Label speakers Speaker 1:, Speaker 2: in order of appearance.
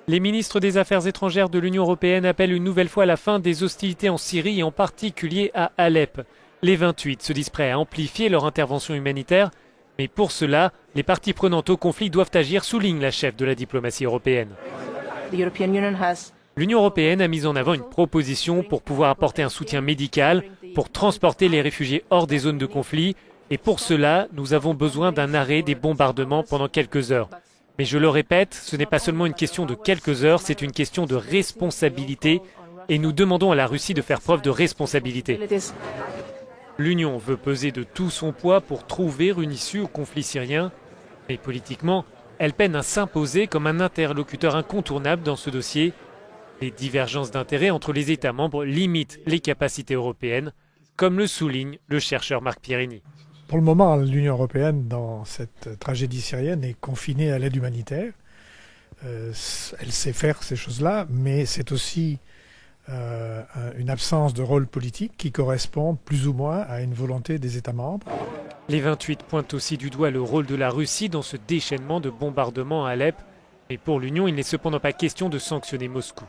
Speaker 1: Les ministres des Affaires étrangères de l'Union européenne appellent une nouvelle fois à la fin des hostilités en Syrie et en particulier à Alep. Les 28 se disent prêts à amplifier leur intervention humanitaire, mais pour cela, les parties prenantes au conflit doivent agir, souligne la chef de la diplomatie européenne. L'Union européenne a mis en avant une proposition pour pouvoir apporter un soutien médical, pour transporter les réfugiés hors des zones de conflit, et pour cela, nous avons besoin d'un arrêt des bombardements pendant quelques heures. Mais je le répète, ce n'est pas seulement une question de quelques heures, c'est une question de responsabilité et nous demandons à la Russie de faire preuve de responsabilité. L'Union veut peser de tout son poids pour trouver une issue au conflit syrien, mais politiquement, elle peine à s'imposer comme un interlocuteur incontournable dans ce dossier. Les divergences d'intérêts entre les États membres limitent les capacités européennes, comme le souligne le chercheur Marc Pierini.
Speaker 2: Pour le moment, l'Union européenne, dans cette tragédie syrienne, est confinée à l'aide humanitaire. Elle sait faire ces choses-là, mais c'est aussi une absence de rôle politique qui correspond plus ou moins à une volonté des États membres.
Speaker 1: Les 28 pointent aussi du doigt le rôle de la Russie dans ce déchaînement de bombardements à Alep. Mais pour l'Union, il n'est cependant pas question de sanctionner Moscou.